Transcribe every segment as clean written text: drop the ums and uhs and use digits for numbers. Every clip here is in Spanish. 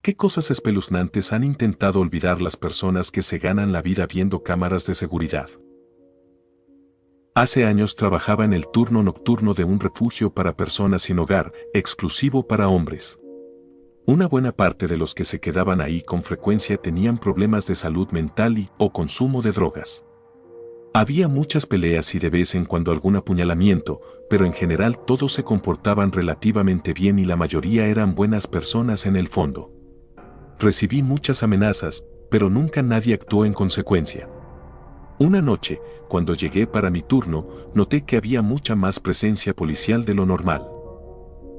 ¿Qué cosas espeluznantes han intentado olvidar las personas que se ganan la vida viendo cámaras de seguridad? Hace años trabajaba en el turno nocturno de un refugio para personas sin hogar, exclusivo para hombres. Una buena parte de los que se quedaban ahí con frecuencia tenían problemas de salud mental o consumo de drogas. Había muchas peleas y de vez en cuando algún apuñalamiento, pero en general todos se comportaban relativamente bien y la mayoría eran buenas personas en el fondo. Recibí muchas amenazas, pero nunca nadie actuó en consecuencia. Una noche, cuando llegué para mi turno, noté que había mucha más presencia policial de lo normal.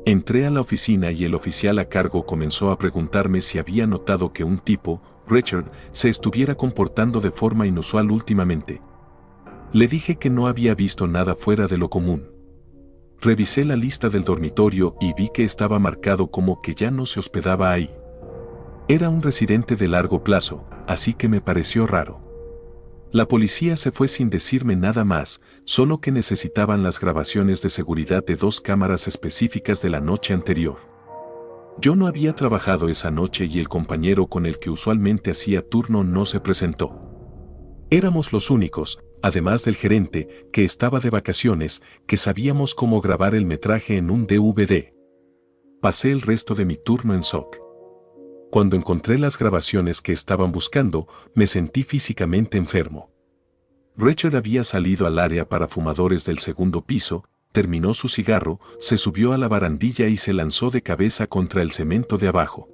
Entré a la oficina y el oficial a cargo comenzó a preguntarme si había notado que un tipo, Richard, se estuviera comportando de forma inusual últimamente. Le dije que no había visto nada fuera de lo común. Revisé la lista del dormitorio y vi que estaba marcado como que ya no se hospedaba ahí. Era un residente de largo plazo, así que me pareció raro. La policía se fue sin decirme nada más, solo que necesitaban las grabaciones de seguridad de 2 cámaras específicas de la noche anterior. Yo no había trabajado esa noche y el compañero con el que usualmente hacía turno no se presentó. Éramos los únicos, además del gerente, que estaba de vacaciones, que sabíamos cómo grabar el metraje en un DVD. Pasé el resto de mi turno en SOC. Cuando encontré las grabaciones que estaban buscando, me sentí físicamente enfermo. Richard había salido al área para fumadores del segundo piso, terminó su cigarro, se subió a la barandilla y se lanzó de cabeza contra el cemento de abajo.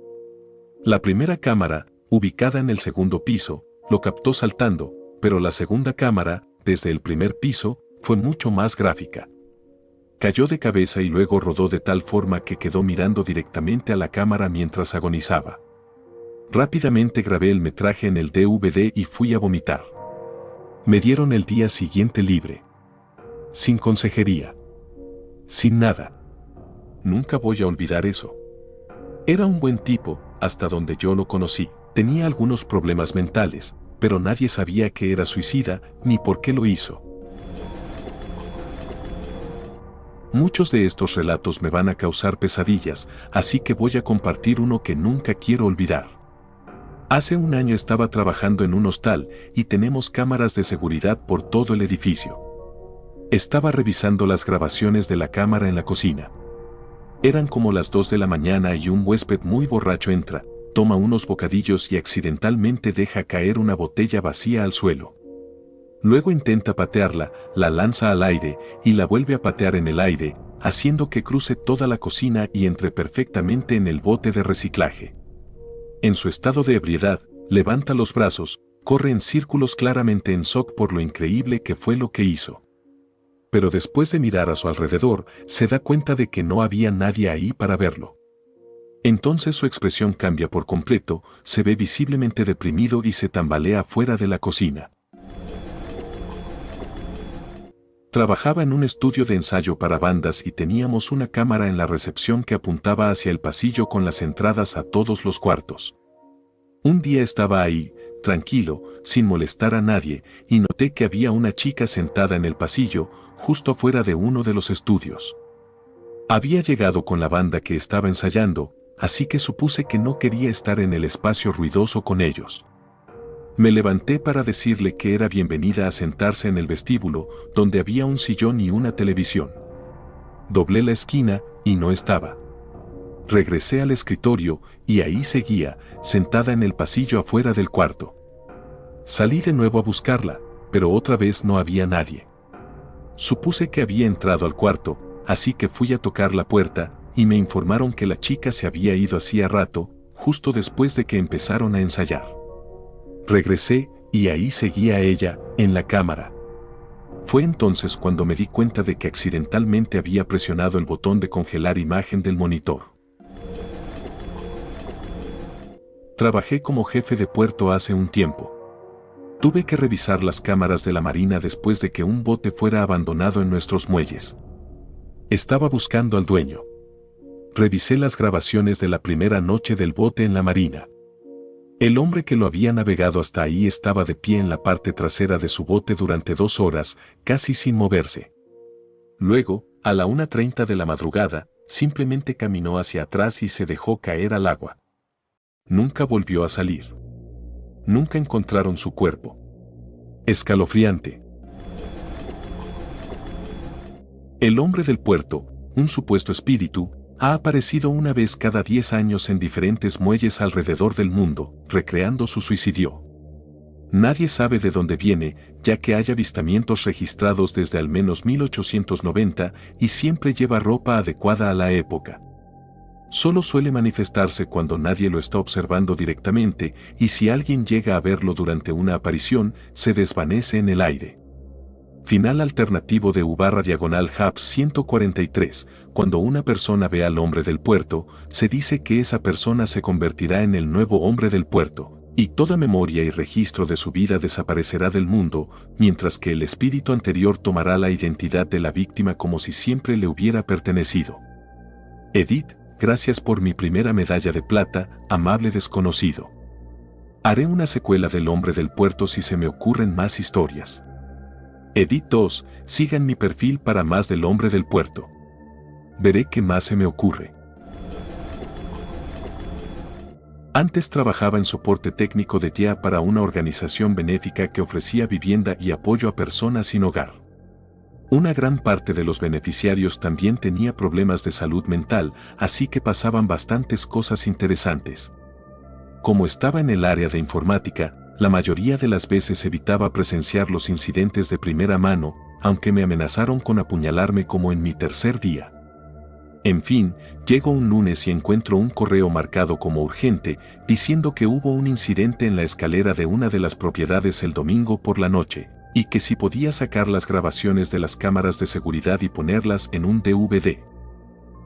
La primera cámara, ubicada en el segundo piso, lo captó saltando, pero la segunda cámara, desde el primer piso, fue mucho más gráfica. Cayó de cabeza y luego rodó de tal forma que quedó mirando directamente a la cámara mientras agonizaba. Rápidamente grabé el metraje en el DVD y fui a vomitar. Me dieron el día siguiente libre. Sin consejería. Sin nada. Nunca voy a olvidar eso. Era un buen tipo, hasta donde yo lo conocí. Tenía algunos problemas mentales, pero nadie sabía que era suicida ni por qué lo hizo. Muchos de estos relatos me van a causar pesadillas, así que voy a compartir uno que nunca quiero olvidar. Hace un año estaba trabajando en un hostal y tenemos cámaras de seguridad por todo el edificio. Estaba revisando las grabaciones de la cámara en la cocina. Eran como las 2 de la mañana y un huésped muy borracho entra, toma unos bocadillos y accidentalmente deja caer una botella vacía al suelo. Luego intenta patearla, la lanza al aire y la vuelve a patear en el aire, haciendo que cruce toda la cocina y entre perfectamente en el bote de reciclaje. En su estado de ebriedad, levanta los brazos, corre en círculos claramente en shock por lo increíble que fue lo que hizo. Pero después de mirar a su alrededor, se da cuenta de que no había nadie ahí para verlo. Entonces su expresión cambia por completo, se ve visiblemente deprimido y se tambalea fuera de la cocina. Trabajaba en un estudio de ensayo para bandas y teníamos una cámara en la recepción que apuntaba hacia el pasillo con las entradas a todos los cuartos. Un día estaba ahí, tranquilo, sin molestar a nadie, y noté que había una chica sentada en el pasillo, justo afuera de uno de los estudios. Había llegado con la banda que estaba ensayando, así que supuse que no quería estar en el espacio ruidoso con ellos. Me levanté para decirle que era bienvenida a sentarse en el vestíbulo, donde había un sillón y una televisión. Doblé la esquina y no estaba. Regresé al escritorio y ahí seguía, sentada en el pasillo afuera del cuarto. Salí de nuevo a buscarla, pero otra vez no había nadie. Supuse que había entrado al cuarto, así que fui a tocar la puerta y me informaron que la chica se había ido hacía rato, justo después de que empezaron a ensayar. Regresé y ahí seguía ella, en la cámara. Fue entonces cuando me di cuenta de que accidentalmente había presionado el botón de congelar imagen del monitor. Trabajé como jefe de puerto hace un tiempo. Tuve que revisar las cámaras de la Marina después de que un bote fuera abandonado en nuestros muelles. Estaba buscando al dueño. Revisé las grabaciones de la primera noche del bote en la Marina. El hombre que lo había navegado hasta ahí estaba de pie en la parte trasera de su bote durante 2 horas, casi sin moverse. Luego, a la 1:30 de la madrugada, simplemente caminó hacia atrás y se dejó caer al agua. Nunca volvió a salir. Nunca encontraron su cuerpo. Escalofriante. El hombre del puerto, un supuesto espíritu, ha aparecido una vez cada 10 años en diferentes muelles alrededor del mundo, recreando su suicidio. Nadie sabe de dónde viene, ya que hay avistamientos registrados desde al menos 1890 y siempre lleva ropa adecuada a la época. Solo suele manifestarse cuando nadie lo está observando directamente y si alguien llega a verlo durante una aparición, se desvanece en el aire. Final alternativo de U/Hubs 143. Cuando una persona ve al hombre del puerto, se dice que esa persona se convertirá en el nuevo hombre del puerto, y toda memoria y registro de su vida desaparecerá del mundo, mientras que el espíritu anterior tomará la identidad de la víctima como si siempre le hubiera pertenecido. Edith, gracias por mi primera medalla de plata, amable desconocido. Haré una secuela del hombre del puerto si se me ocurren más historias. Edith 2, sigan mi perfil para más del hombre del puerto. Veré qué más se me ocurre. Antes trabajaba en soporte técnico de TIA para una organización benéfica que ofrecía vivienda y apoyo a personas sin hogar. Una gran parte de los beneficiarios también tenía problemas de salud mental, así que pasaban bastantes cosas interesantes. Como estaba en el área de informática, la mayoría de las veces evitaba presenciar los incidentes de primera mano, aunque me amenazaron con apuñalarme como en mi tercer día. En fin, llego un lunes y encuentro un correo marcado como urgente, diciendo que hubo un incidente en la escalera de una de las propiedades el domingo por la noche, y que si podía sacar las grabaciones de las cámaras de seguridad y ponerlas en un DVD.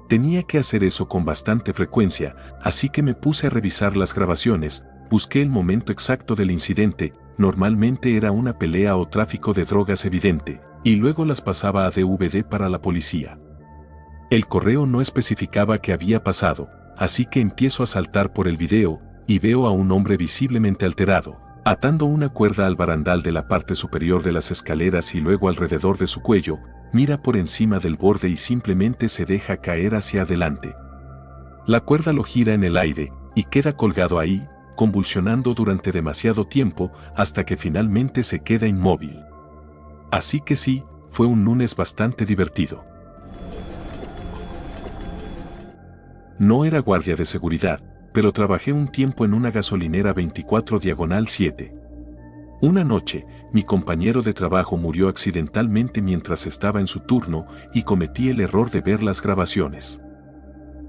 Tenía que hacer eso con bastante frecuencia, así que me puse a revisar las grabaciones, busqué el momento exacto del incidente, normalmente era una pelea o tráfico de drogas evidente, y luego las pasaba a DVD para la policía. El correo no especificaba qué había pasado, así que empiezo a saltar por el video, y veo a un hombre visiblemente alterado, atando una cuerda al barandal de la parte superior de las escaleras y luego alrededor de su cuello, mira por encima del borde y simplemente se deja caer hacia adelante. La cuerda lo gira en el aire, y queda colgado ahí, convulsionando durante demasiado tiempo hasta que finalmente se queda inmóvil. Así que sí, fue un lunes bastante divertido. No era guardia de seguridad, pero trabajé un tiempo en una gasolinera 24/7. Una noche, mi compañero de trabajo murió accidentalmente mientras estaba en su turno y cometí el error de ver las grabaciones.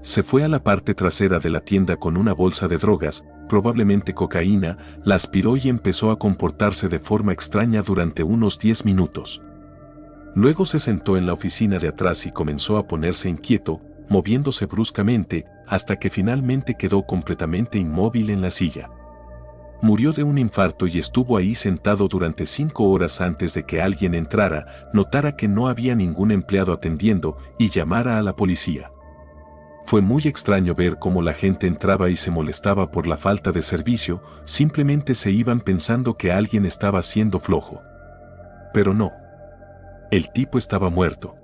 Se fue a la parte trasera de la tienda con una bolsa de drogas, probablemente cocaína, la aspiró y empezó a comportarse de forma extraña durante unos 10 minutos. Luego se sentó en la oficina de atrás y comenzó a ponerse inquieto, moviéndose bruscamente, hasta que finalmente quedó completamente inmóvil en la silla. Murió de un infarto y estuvo ahí sentado durante 5 horas antes de que alguien entrara, notara que no había ningún empleado atendiendo y llamara a la policía. Fue muy extraño ver cómo la gente entraba y se molestaba por la falta de servicio, simplemente se iban pensando que alguien estaba siendo flojo. Pero no. El tipo estaba muerto.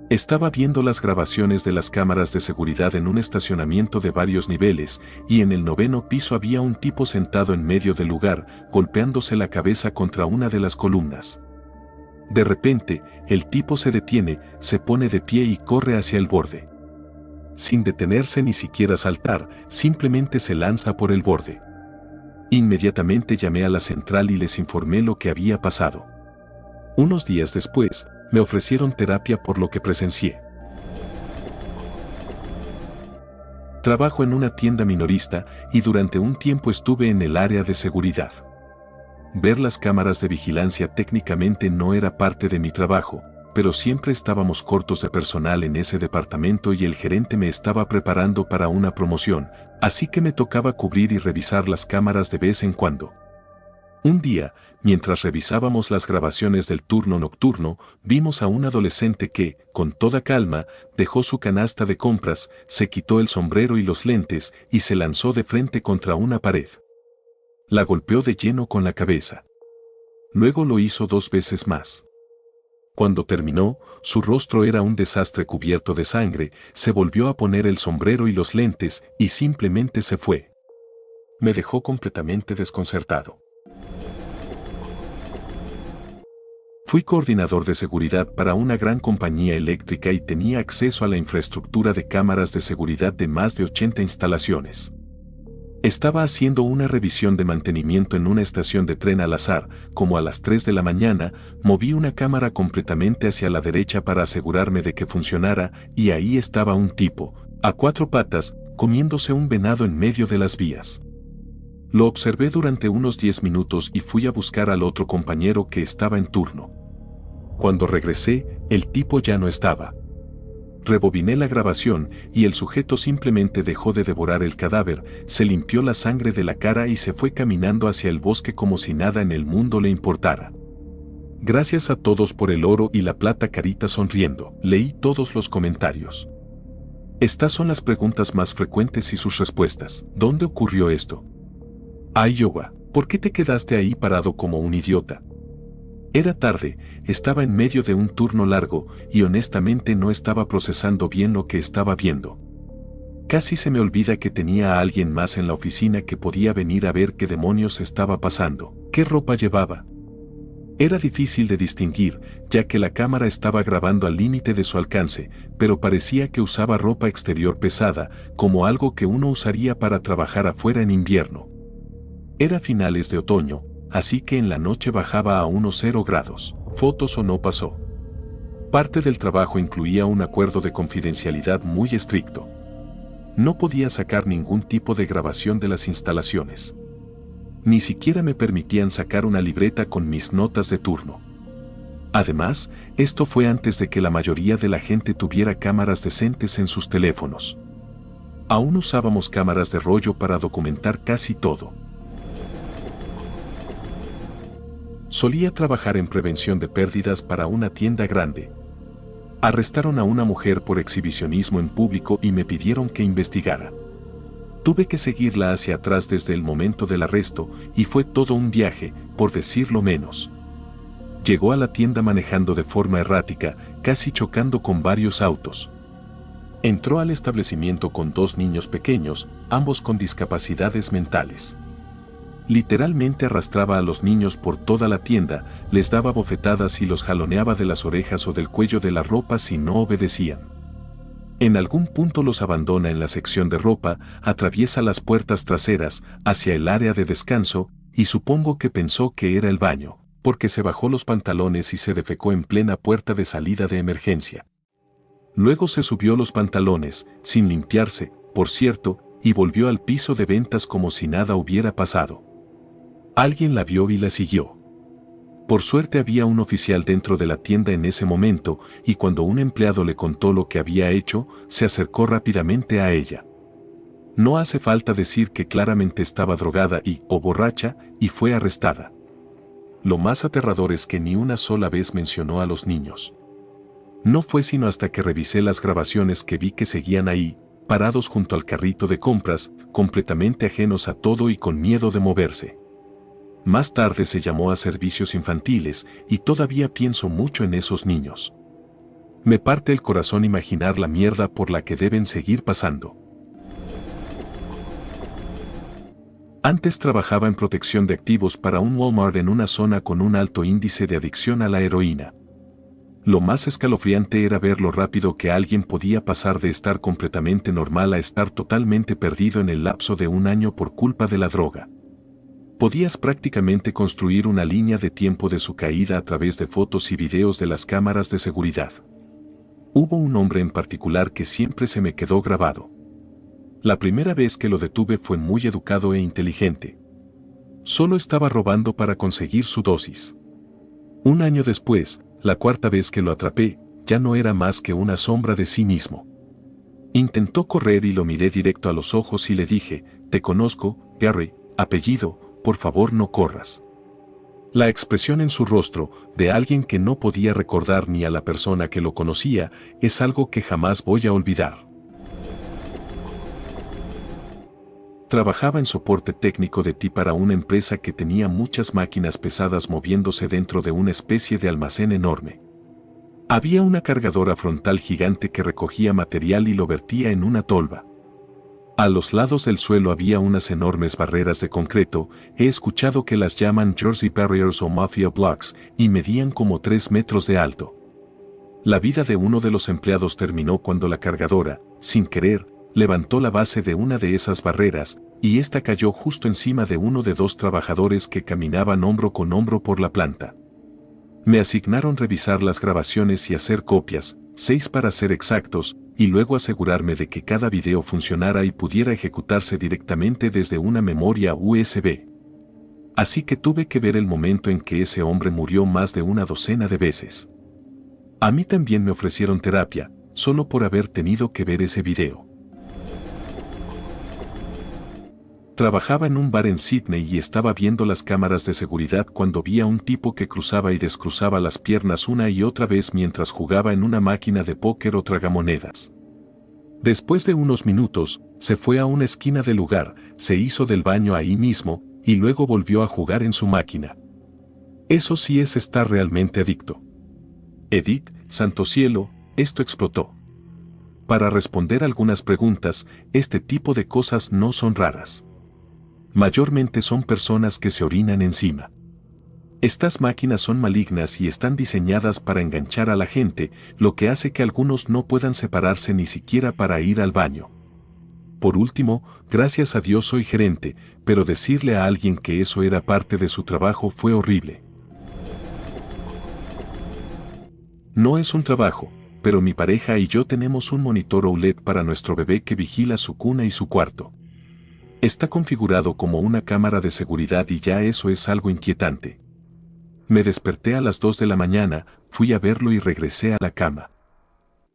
Estaba viendo las grabaciones de las cámaras de seguridad en un estacionamiento de varios niveles, y en el 9º piso había un tipo sentado en medio del lugar, golpeándose la cabeza contra una de las columnas. De repente, el tipo se detiene, se pone de pie y corre hacia el borde. Sin detenerse ni siquiera saltar, simplemente se lanza por el borde. Inmediatamente llamé a la central y les informé lo que había pasado. Unos días después, me ofrecieron terapia por lo que presencié. Trabajo en una tienda minorista y durante un tiempo estuve en el área de seguridad. Ver las cámaras de vigilancia técnicamente no era parte de mi trabajo, pero siempre estábamos cortos de personal en ese departamento y el gerente me estaba preparando para una promoción, así que me tocaba cubrir y revisar las cámaras de vez en cuando. Un día, mientras revisábamos las grabaciones del turno nocturno, vimos a un adolescente que, con toda calma, dejó su canasta de compras, se quitó el sombrero y los lentes y se lanzó de frente contra una pared. La golpeó de lleno con la cabeza. Luego lo hizo 2 veces más. Cuando terminó, su rostro era un desastre cubierto de sangre, se volvió a poner el sombrero y los lentes y simplemente se fue. Me dejó completamente desconcertado. Fui coordinador de seguridad para una gran compañía eléctrica y tenía acceso a la infraestructura de cámaras de seguridad de más de 80 instalaciones. Estaba haciendo una revisión de mantenimiento en una estación de tren al azar, como a las 3 de la mañana, moví una cámara completamente hacia la derecha para asegurarme de que funcionara, y ahí estaba un tipo, a 4 patas, comiéndose un venado en medio de las vías. Lo observé durante unos 10 minutos y fui a buscar al otro compañero que estaba en turno. Cuando regresé, el tipo ya no estaba. Rebobiné la grabación y el sujeto simplemente dejó de devorar el cadáver, se limpió la sangre de la cara y se fue caminando hacia el bosque como si nada en el mundo le importara. Gracias a todos por el oro y la plata, carita sonriendo. Leí todos los comentarios. Estas son las preguntas más frecuentes y sus respuestas. ¿Dónde ocurrió esto? Iowa, ¿por qué te quedaste ahí parado como un idiota? Era tarde, estaba en medio de un turno largo y honestamente no estaba procesando bien lo que estaba viendo. Casi se me olvida que tenía a alguien más en la oficina que podía venir a ver qué demonios estaba pasando. ¿Qué ropa llevaba? Era difícil de distinguir, ya que la cámara estaba grabando al límite de su alcance, pero parecía que usaba ropa exterior pesada, como algo que uno usaría para trabajar afuera en invierno. Era finales de otoño, así que en la noche bajaba a unos 0 grados. ¿Fotos o no pasó? Parte del trabajo incluía un acuerdo de confidencialidad muy estricto. No podía sacar ningún tipo de grabación de las instalaciones. Ni siquiera me permitían sacar una libreta con mis notas de turno. Además, esto fue antes de que la mayoría de la gente tuviera cámaras decentes en sus teléfonos. Aún usábamos cámaras de rollo para documentar casi todo. Solía trabajar en prevención de pérdidas para una tienda grande. Arrestaron a una mujer por exhibicionismo en público y me pidieron que investigara. Tuve que seguirla hacia atrás desde el momento del arresto y fue todo un viaje, por decirlo menos. Llegó a la tienda manejando de forma errática, casi chocando con varios autos. Entró al establecimiento con 2 niños pequeños, ambos con discapacidades mentales. Literalmente arrastraba a los niños por toda la tienda, les daba bofetadas y los jaloneaba de las orejas o del cuello de la ropa si no obedecían. En algún punto los abandona en la sección de ropa, atraviesa las puertas traseras hacia el área de descanso, y supongo que pensó que era el baño, porque se bajó los pantalones y se defecó en plena puerta de salida de emergencia. Luego se subió los pantalones, sin limpiarse, por cierto, y volvió al piso de ventas como si nada hubiera pasado. Alguien la vio y la siguió. Por suerte había un oficial dentro de la tienda en ese momento, y cuando un empleado le contó lo que había hecho, se acercó rápidamente a ella. No hace falta decir que claramente estaba drogada o borracha, y fue arrestada. Lo más aterrador es que ni una sola vez mencionó a los niños. No fue sino hasta que revisé las grabaciones que vi que seguían ahí, parados junto al carrito de compras, completamente ajenos a todo y con miedo de moverse. Más tarde se llamó a servicios infantiles y todavía pienso mucho en esos niños. Me parte el corazón imaginar la mierda por la que deben seguir pasando. Antes trabajaba en protección de activos para un Walmart en una zona con un alto índice de adicción a la heroína. Lo más escalofriante era ver lo rápido que alguien podía pasar de estar completamente normal a estar totalmente perdido en el lapso de un año por culpa de la droga. Podías prácticamente construir una línea de tiempo de su caída a través de fotos y videos de las cámaras de seguridad. Hubo un hombre en particular que siempre se me quedó grabado. La primera vez que lo detuve fue muy educado e inteligente. Solo estaba robando para conseguir su dosis. Un año después, la 4ª vez que lo atrapé, ya no era más que una sombra de sí mismo. Intentó correr y lo miré directo a los ojos y le dije, «Te conozco, Gary, apellido, por favor no corras». La expresión en su rostro, de alguien que no podía recordar ni a la persona que lo conocía, es algo que jamás voy a olvidar. Trabajaba en soporte técnico de TI para una empresa que tenía muchas máquinas pesadas moviéndose dentro de una especie de almacén enorme. Había una cargadora frontal gigante que recogía material y lo vertía en una tolva. A los lados del suelo había unas enormes barreras de concreto, he escuchado que las llaman Jersey Barriers o Mafia Blocks, y medían como 3 metros de alto. La vida de uno de los empleados terminó cuando la cargadora, sin querer, levantó la base de una de esas barreras, y esta cayó justo encima de uno de 2 trabajadores que caminaban hombro con hombro por la planta. Me asignaron revisar las grabaciones y hacer copias, 6 para ser exactos, y luego asegurarme de que cada video funcionara y pudiera ejecutarse directamente desde una memoria USB. Así que tuve que ver el momento en que ese hombre murió más de una docena de veces. A mí también me ofrecieron terapia, solo por haber tenido que ver ese video. Trabajaba en un bar en Sydney y estaba viendo las cámaras de seguridad cuando vi a un tipo que cruzaba y descruzaba las piernas una y otra vez mientras jugaba en una máquina de póker o tragamonedas. Después de unos minutos, se fue a una esquina del lugar, se hizo del baño ahí mismo, y luego volvió a jugar en su máquina. Eso sí es estar realmente adicto. Edith, santo cielo, esto explotó. Para responder algunas preguntas, este tipo de cosas no son raras. Mayormente son personas que se orinan encima. Estas máquinas son malignas y están diseñadas para enganchar a la gente, lo que hace que algunos no puedan separarse ni siquiera para ir al baño. Por último, gracias a Dios soy gerente, pero decirle a alguien que eso era parte de su trabajo fue horrible. No es un trabajo, pero mi pareja y yo tenemos un monitor OLED para nuestro bebé que vigila su cuna y su cuarto. Está configurado como una cámara de seguridad y ya eso es algo inquietante. Me desperté a las 2 de la mañana, fui a verlo y regresé a la cama.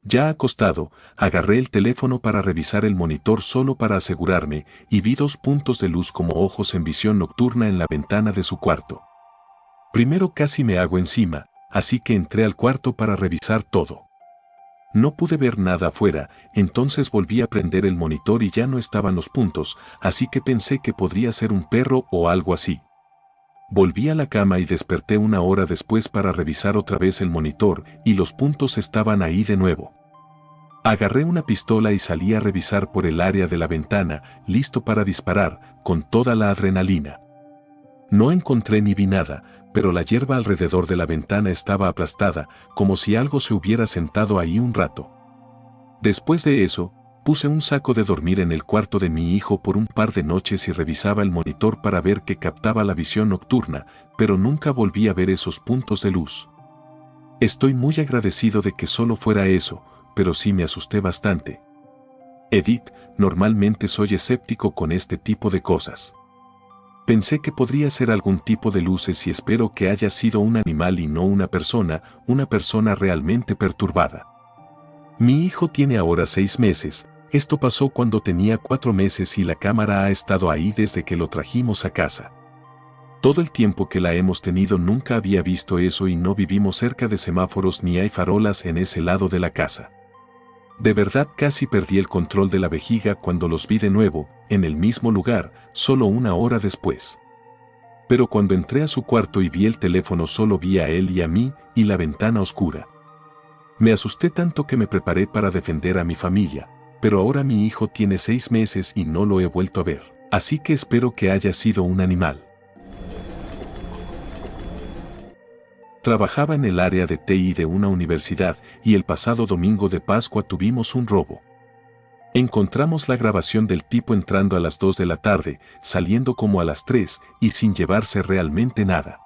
Ya acostado, agarré el teléfono para revisar el monitor solo para asegurarme, y vi 2 puntos de luz como ojos en visión nocturna en la ventana de su cuarto. Primero casi me hago encima, así que entré al cuarto para revisar todo. No pude ver nada afuera, entonces volví a prender el monitor y ya no estaban los puntos, así que pensé que podría ser un perro o algo así. Volví a la cama y desperté una hora después para revisar otra vez el monitor, y los puntos estaban ahí de nuevo. Agarré una pistola y salí a revisar por el área de la ventana, listo para disparar, con toda la adrenalina. No encontré ni vi nada, pero la hierba alrededor de la ventana estaba aplastada, como si algo se hubiera sentado ahí un rato. Después de eso, puse un saco de dormir en el cuarto de mi hijo por un par de noches y revisaba el monitor para ver que captaba la visión nocturna, pero nunca volví a ver esos puntos de luz. Estoy muy agradecido de que solo fuera eso, pero sí me asusté bastante. Edith, normalmente soy escéptico con este tipo de cosas. Pensé que podría ser algún tipo de luces y espero que haya sido un animal y no una persona realmente perturbada. Mi hijo tiene ahora 6 meses, esto pasó cuando tenía 4 meses y la cámara ha estado ahí desde que lo trajimos a casa. Todo el tiempo que la hemos tenido nunca había visto eso y no vivimos cerca de semáforos ni hay farolas en ese lado de la casa. De verdad casi perdí el control de la vejiga cuando los vi de nuevo, en el mismo lugar, solo una hora después. Pero cuando entré a su cuarto y vi el teléfono solo vi a él y a mí, y la ventana oscura. Me asusté tanto que me preparé para defender a mi familia, pero ahora mi hijo tiene 6 meses y no lo he vuelto a ver, así que espero que haya sido un animal. Trabajaba en el área de TI de una universidad y el pasado domingo de Pascua tuvimos un robo. Encontramos la grabación del tipo entrando a las 2 de la tarde, saliendo como a las 3 y sin llevarse realmente nada.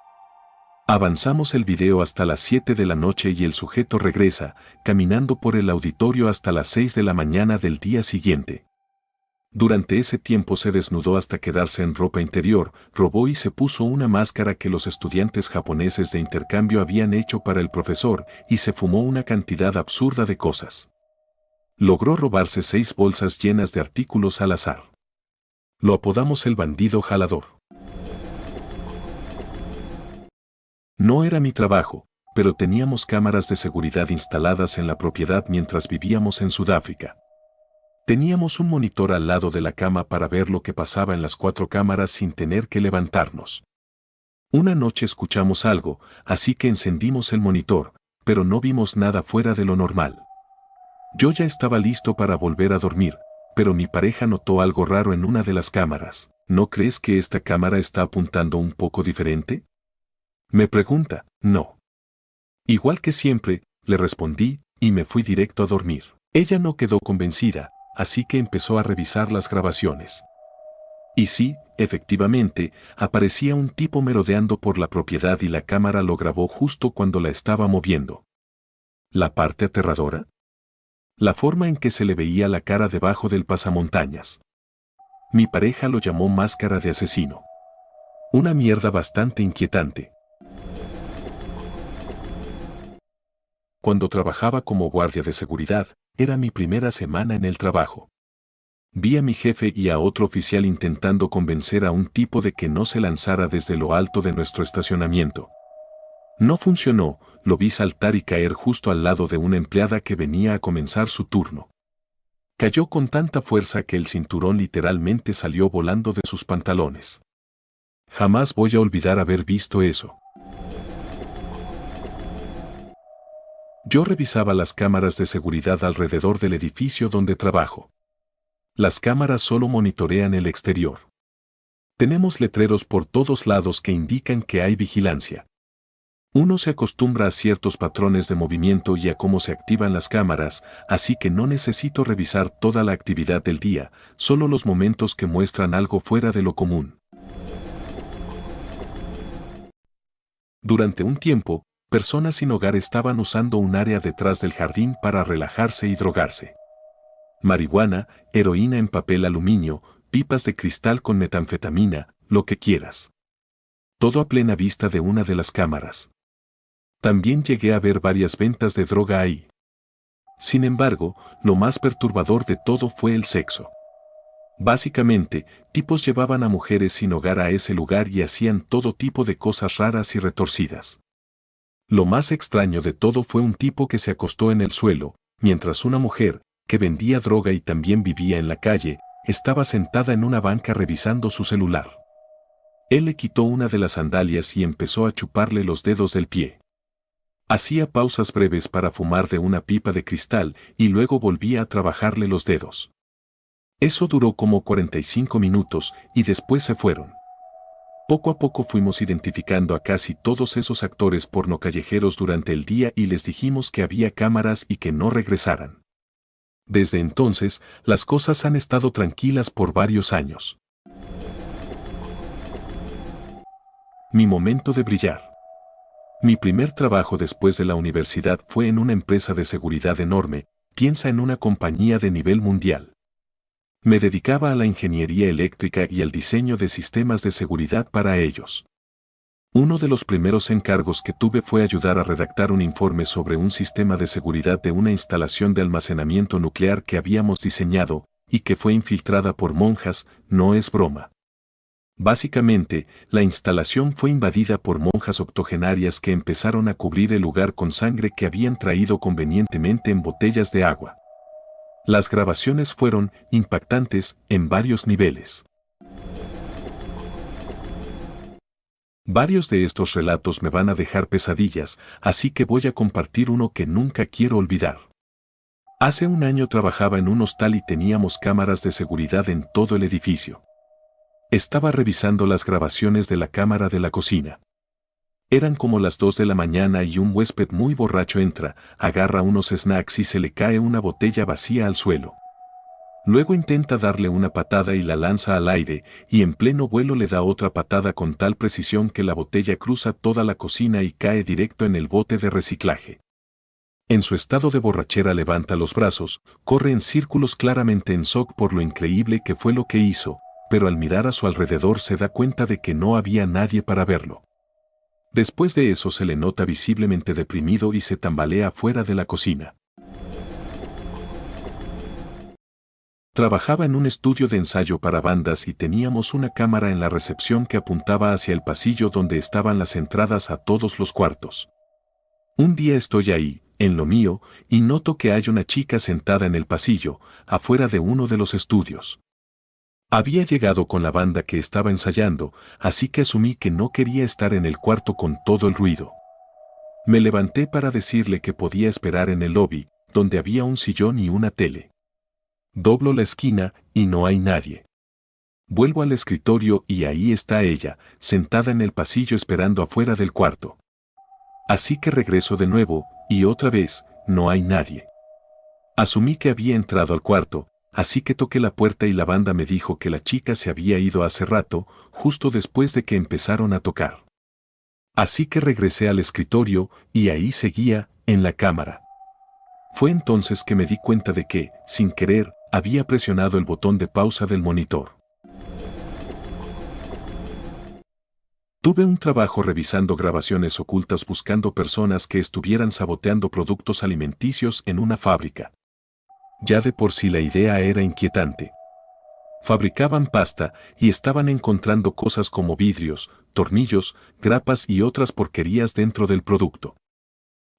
Avanzamos el video hasta las 7 de la noche y el sujeto regresa, caminando por el auditorio hasta las 6 de la mañana del día siguiente. Durante ese tiempo se desnudó hasta quedarse en ropa interior, robó y se puso una máscara que los estudiantes japoneses de intercambio habían hecho para el profesor y se fumó una cantidad absurda de cosas. Logró robarse 6 bolsas llenas de artículos al azar. Lo apodamos el bandido jalador. No era mi trabajo, pero teníamos cámaras de seguridad instaladas en la propiedad mientras vivíamos en Sudáfrica. Teníamos un monitor al lado de la cama para ver lo que pasaba en las 4 cámaras sin tener que levantarnos. Una noche escuchamos algo, así que encendimos el monitor, pero no vimos nada fuera de lo normal. Yo ya estaba listo para volver a dormir, pero mi pareja notó algo raro en una de las cámaras. ¿No crees que esta cámara está apuntando un poco diferente? Me pregunta. No. Igual que siempre, le respondí, y me fui directo a dormir. Ella no quedó convencida, así que empezó a revisar las grabaciones. Y sí, efectivamente, aparecía un tipo merodeando por la propiedad y la cámara lo grabó justo cuando la estaba moviendo. ¿La parte aterradora? La forma en que se le veía la cara debajo del pasamontañas. Mi pareja lo llamó máscara de asesino. Una mierda bastante inquietante. Cuando trabajaba como guardia de seguridad, era mi primera semana en el trabajo. Vi a mi jefe y a otro oficial intentando convencer a un tipo de que no se lanzara desde lo alto de nuestro estacionamiento. No funcionó, lo vi saltar y caer justo al lado de una empleada que venía a comenzar su turno. Cayó con tanta fuerza que el cinturón literalmente salió volando de sus pantalones. Jamás voy a olvidar haber visto eso. Yo revisaba las cámaras de seguridad alrededor del edificio donde trabajo. Las cámaras solo monitorean el exterior. Tenemos letreros por todos lados que indican que hay vigilancia. Uno se acostumbra a ciertos patrones de movimiento y a cómo se activan las cámaras, así que no necesito revisar toda la actividad del día, solo los momentos que muestran algo fuera de lo común. Durante un tiempo, personas sin hogar estaban usando un área detrás del jardín para relajarse y drogarse. Marihuana, heroína en papel aluminio, pipas de cristal con metanfetamina, lo que quieras. Todo a plena vista de una de las cámaras. También llegué a ver varias ventas de droga ahí. Sin embargo, lo más perturbador de todo fue el sexo. Básicamente, tipos llevaban a mujeres sin hogar a ese lugar y hacían todo tipo de cosas raras y retorcidas. Lo más extraño de todo fue un tipo que se acostó en el suelo, mientras una mujer, que vendía droga y también vivía en la calle, estaba sentada en una banca revisando su celular. Él le quitó una de las sandalias y empezó a chuparle los dedos del pie. Hacía pausas breves para fumar de una pipa de cristal y luego volvía a trabajarle los dedos. Eso duró como 45 minutos y después se fueron. Poco a poco fuimos identificando a casi todos esos actores porno callejeros durante el día y les dijimos que había cámaras y que no regresaran. Desde entonces, las cosas han estado tranquilas por varios años. Mi momento de brillar. Mi primer trabajo después de la universidad fue en una empresa de seguridad enorme, piensa en una compañía de nivel mundial. Me dedicaba a la ingeniería eléctrica y al diseño de sistemas de seguridad para ellos. Uno de los primeros encargos que tuve fue ayudar a redactar un informe sobre un sistema de seguridad de una instalación de almacenamiento nuclear que habíamos diseñado y que fue infiltrada por monjas, no es broma. Básicamente, la instalación fue invadida por monjas octogenarias que empezaron a cubrir el lugar con sangre que habían traído convenientemente en botellas de agua. Las grabaciones fueron impactantes en varios niveles. Varios de estos relatos me van a dejar pesadillas, así que voy a compartir uno que nunca quiero olvidar. Hace un año trabajaba en un hostal y teníamos cámaras de seguridad en todo el edificio. Estaba revisando las grabaciones de la cámara de la cocina. Eran como las 2 de la mañana y un huésped muy borracho entra, agarra unos snacks y se le cae una botella vacía al suelo. Luego intenta darle una patada y la lanza al aire, y en pleno vuelo le da otra patada con tal precisión que la botella cruza toda la cocina y cae directo en el bote de reciclaje. En su estado de borrachera levanta los brazos, corre en círculos claramente en shock por lo increíble que fue lo que hizo, pero al mirar a su alrededor se da cuenta de que no había nadie para verlo. Después de eso se le nota visiblemente deprimido y se tambalea fuera de la cocina. Trabajaba en un estudio de ensayo para bandas y teníamos una cámara en la recepción que apuntaba hacia el pasillo donde estaban las entradas a todos los cuartos. Un día estoy ahí, en lo mío, y noto que hay una chica sentada en el pasillo, afuera de uno de los estudios. Había llegado con la banda que estaba ensayando, así que asumí que no quería estar en el cuarto con todo el ruido. Me levanté para decirle que podía esperar en el lobby, donde había un sillón y una tele. Doblo la esquina y no hay nadie. Vuelvo al escritorio y ahí está ella, sentada en el pasillo esperando afuera del cuarto. Así que regreso de nuevo, y otra vez, no hay nadie. Asumí que había entrado al cuarto, así que toqué la puerta y la banda me dijo que la chica se había ido hace rato, justo después de que empezaron a tocar. Así que regresé al escritorio, y ahí seguía, en la cámara. Fue entonces que me di cuenta de que, sin querer, había presionado el botón de pausa del monitor. Tuve un trabajo revisando grabaciones ocultas buscando personas que estuvieran saboteando productos alimenticios en una fábrica. Ya de por sí la idea era inquietante. Fabricaban pasta y estaban encontrando cosas como vidrios, tornillos, grapas y otras porquerías dentro del producto.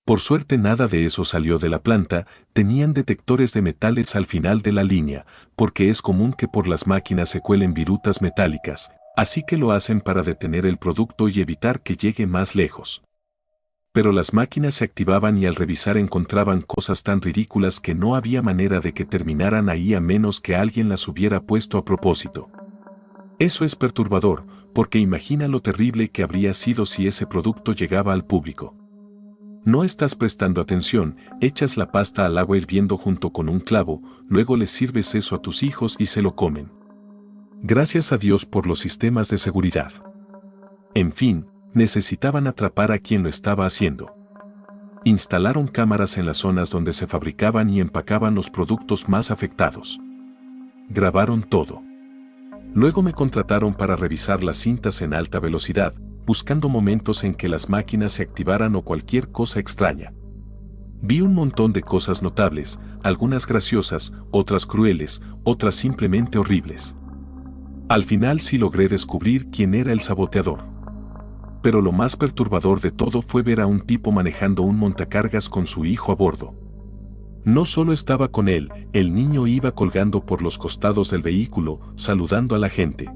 Por suerte nada de eso salió de la planta, tenían detectores de metales al final de la línea, porque es común que por las máquinas se cuelen virutas metálicas, así que lo hacen para detener el producto y evitar que llegue más lejos. Pero las máquinas se activaban y al revisar encontraban cosas tan ridículas que no había manera de que terminaran ahí a menos que alguien las hubiera puesto a propósito. Eso es perturbador, porque imagina lo terrible que habría sido si ese producto llegaba al público. No estás prestando atención, echas la pasta al agua hirviendo junto con un clavo, luego les sirves eso a tus hijos y se lo comen. Gracias a Dios por los sistemas de seguridad. En fin, necesitaban atrapar a quien lo estaba haciendo. Instalaron cámaras en las zonas donde se fabricaban y empacaban los productos más afectados. Grabaron todo. Luego me contrataron para revisar las cintas en alta velocidad, buscando momentos en que las máquinas se activaran o cualquier cosa extraña. Vi un montón de cosas notables, algunas graciosas, otras crueles, otras simplemente horribles. Al final sí logré descubrir quién era el saboteador. Pero lo más perturbador de todo fue ver a un tipo manejando un montacargas con su hijo a bordo. No solo estaba con él, el niño iba colgando por los costados del vehículo, saludando a la gente.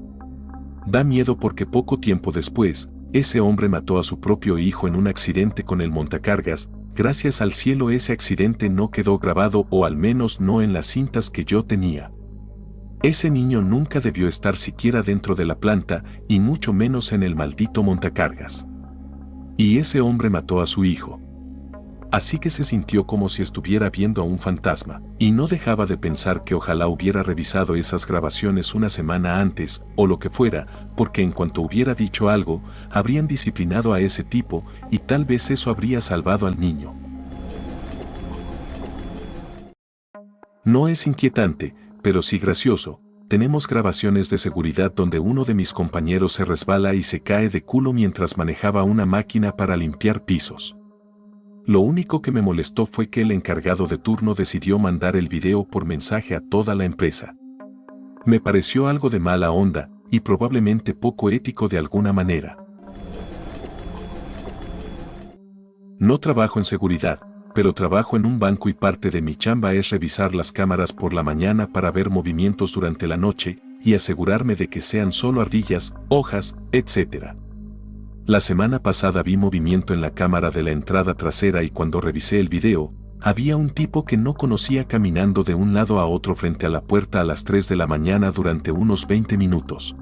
Da miedo porque poco tiempo después, ese hombre mató a su propio hijo en un accidente con el montacargas. Gracias al cielo ese accidente no quedó grabado o al menos no en las cintas que yo tenía. Ese niño nunca debió estar siquiera dentro de la planta y mucho menos en el maldito montacargas. Y ese hombre mató a su hijo. Así que se sintió como si estuviera viendo a un fantasma, y no dejaba de pensar que ojalá hubiera revisado esas grabaciones una semana antes, o lo que fuera, porque en cuanto hubiera dicho algo, habrían disciplinado a ese tipo, y tal vez eso habría salvado al niño. No es inquietante, pero sí gracioso. Tenemos grabaciones de seguridad donde uno de mis compañeros se resbala y se cae de culo mientras manejaba una máquina para limpiar pisos. Lo único que me molestó fue que el encargado de turno decidió mandar el video por mensaje a toda la empresa. Me pareció algo de mala onda, y probablemente poco ético de alguna manera. No trabajo en seguridad, pero trabajo en un banco y parte de mi chamba es revisar las cámaras por la mañana para ver movimientos durante la noche y asegurarme de que sean solo ardillas, hojas, etc. La semana pasada vi movimiento en la cámara de la entrada trasera y cuando revisé el video, había un tipo que no conocía caminando de un lado a otro frente a la puerta a las 3 de la mañana durante unos 20 minutos.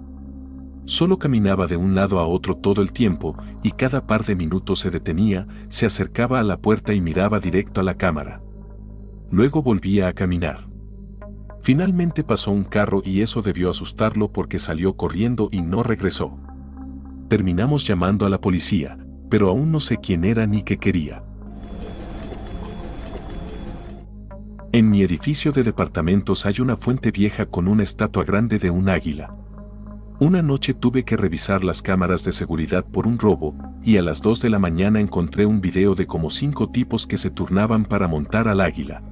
Solo caminaba de un lado a otro todo el tiempo y cada par de minutos se detenía, se acercaba a la puerta y miraba directo a la cámara. Luego volvía a caminar. Finalmente pasó un carro y eso debió asustarlo porque salió corriendo y no regresó. Terminamos llamando a la policía, pero aún no sé quién era ni qué quería. En mi edificio de departamentos hay una fuente vieja con una estatua grande de un águila. Una noche tuve que revisar las cámaras de seguridad por un robo, y a las 2 de la mañana encontré un video de como 5 tipos que se turnaban para montar al águila.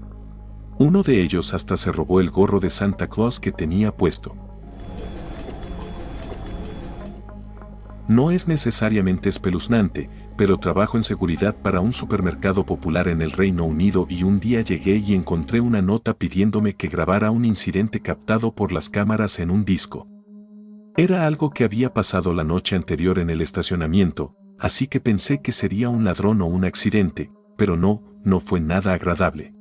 Uno de ellos hasta se robó el gorro de Santa Claus que tenía puesto. No es necesariamente espeluznante, pero trabajo en seguridad para un supermercado popular en el Reino Unido y un día llegué y encontré una nota pidiéndome que grabara un incidente captado por las cámaras en un disco. Era algo que había pasado la noche anterior en el estacionamiento, así que pensé que sería un ladrón o un accidente, pero no fue nada agradable.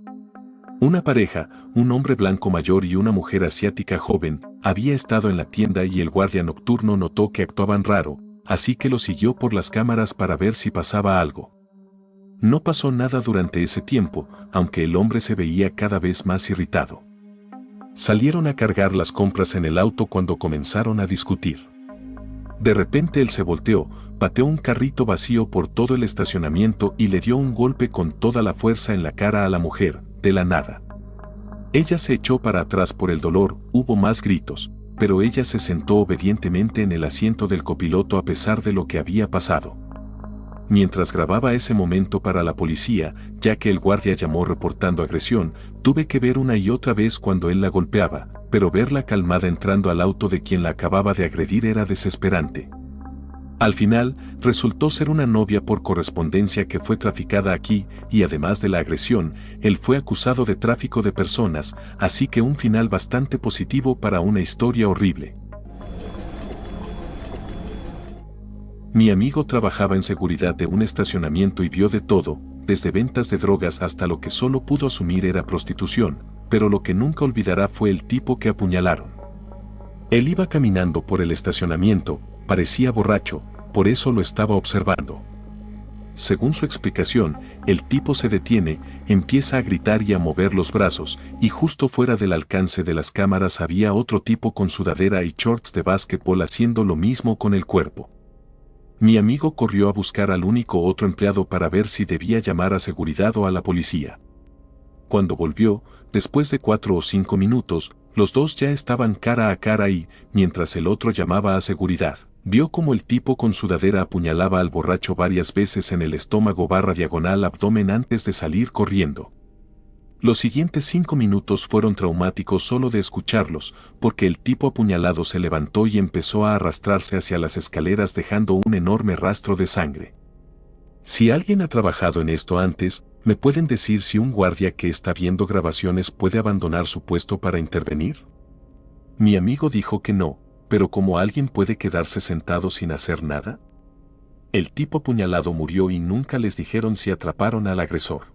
Una pareja, un hombre blanco mayor y una mujer asiática joven, había estado en la tienda y el guardia nocturno notó que actuaban raro, así que lo siguió por las cámaras para ver si pasaba algo. No pasó nada durante ese tiempo, aunque el hombre se veía cada vez más irritado. Salieron a cargar las compras en el auto cuando comenzaron a discutir. De repente él se volteó, pateó un carrito vacío por todo el estacionamiento y le dio un golpe con toda la fuerza en la cara a la mujer, de la nada. Ella se echó para atrás por el dolor, hubo más gritos, pero ella se sentó obedientemente en el asiento del copiloto a pesar de lo que había pasado. Mientras grababa ese momento para la policía, ya que el guardia llamó reportando agresión, tuve que ver una y otra vez cuando él la golpeaba, pero verla calmada entrando al auto de quien la acababa de agredir era desesperante. Al final, resultó ser una novia por correspondencia que fue traficada aquí, y además de la agresión, él fue acusado de tráfico de personas, así que un final bastante positivo para una historia horrible. Mi amigo trabajaba en seguridad de un estacionamiento y vio de todo, desde ventas de drogas hasta lo que solo pudo asumir era prostitución, pero lo que nunca olvidará fue el tipo que apuñalaron. Él iba caminando por el estacionamiento, parecía borracho, por eso lo estaba observando. Según su explicación, el tipo se detiene, empieza a gritar y a mover los brazos, y justo fuera del alcance de las cámaras había otro tipo con sudadera y shorts de básquetbol haciendo lo mismo con el cuerpo. Mi amigo corrió a buscar al único otro empleado para ver si debía llamar a seguridad o a la policía. Cuando volvió, después de 4 o 5 minutos, los dos ya estaban cara a cara y, mientras el otro llamaba a seguridad, vio como el tipo con sudadera apuñalaba al borracho varias veces en el estómago / diagonal abdomen antes de salir corriendo. Los siguientes 5 minutos fueron traumáticos solo de escucharlos, porque el tipo apuñalado se levantó y empezó a arrastrarse hacia las escaleras dejando un enorme rastro de sangre. Si alguien ha trabajado en esto antes, ¿me pueden decir si un guardia que está viendo grabaciones puede abandonar su puesto para intervenir? Mi amigo dijo que no, pero ¿cómo alguien puede quedarse sentado sin hacer nada? El tipo apuñalado murió y nunca les dijeron si atraparon al agresor.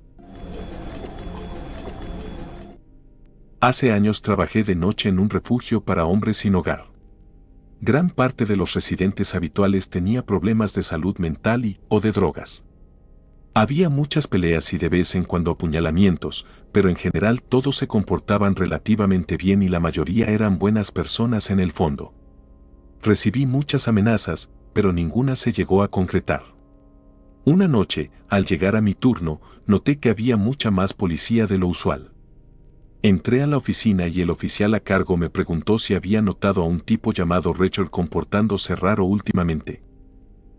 Hace años trabajé de noche en un refugio para hombres sin hogar. Gran parte de los residentes habituales tenía problemas de salud mental o de drogas. Había muchas peleas y de vez en cuando apuñalamientos, pero en general todos se comportaban relativamente bien y la mayoría eran buenas personas en el fondo. Recibí muchas amenazas, pero ninguna se llegó a concretar. Una noche, al llegar a mi turno, noté que había mucha más policía de lo usual. Entré a la oficina y el oficial a cargo me preguntó si había notado a un tipo llamado Richard comportándose raro últimamente.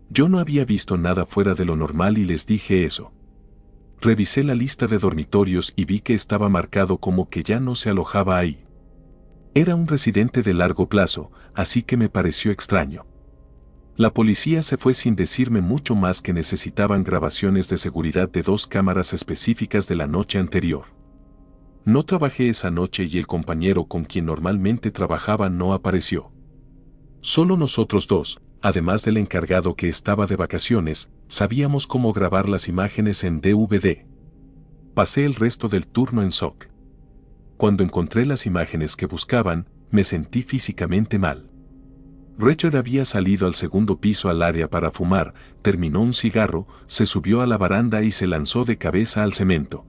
Yo no había visto nada fuera de lo normal y les dije eso. Revisé la lista de dormitorios y vi que estaba marcado como que ya no se alojaba ahí. Era un residente de largo plazo, así que me pareció extraño. La policía se fue sin decirme mucho más que necesitaban grabaciones de seguridad de 2 cámaras específicas de la noche anterior. No trabajé esa noche y el compañero con quien normalmente trabajaba no apareció. Solo nosotros dos, además del encargado que estaba de vacaciones, sabíamos cómo grabar las imágenes en DVD. Pasé el resto del turno en SOC. Cuando encontré las imágenes que buscaban, me sentí físicamente mal. Richard había salido al segundo piso al área para fumar, terminó un cigarro, se subió a la baranda y se lanzó de cabeza al cemento.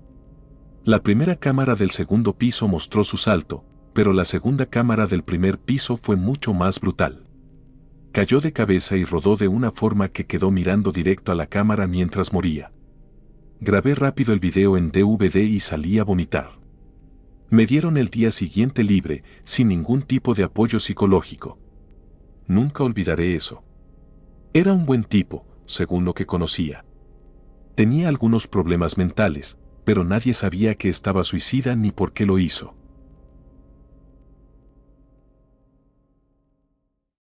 La primera cámara del segundo piso mostró su salto, pero la segunda cámara del primer piso fue mucho más brutal. Cayó de cabeza y rodó de una forma que quedó mirando directo a la cámara mientras moría. Grabé rápido el video en DVD y salí a vomitar. Me dieron el día siguiente libre, sin ningún tipo de apoyo psicológico. Nunca olvidaré eso. Era un buen tipo, según lo que conocía. Tenía algunos problemas mentales, pero nadie sabía que estaba suicida ni por qué lo hizo.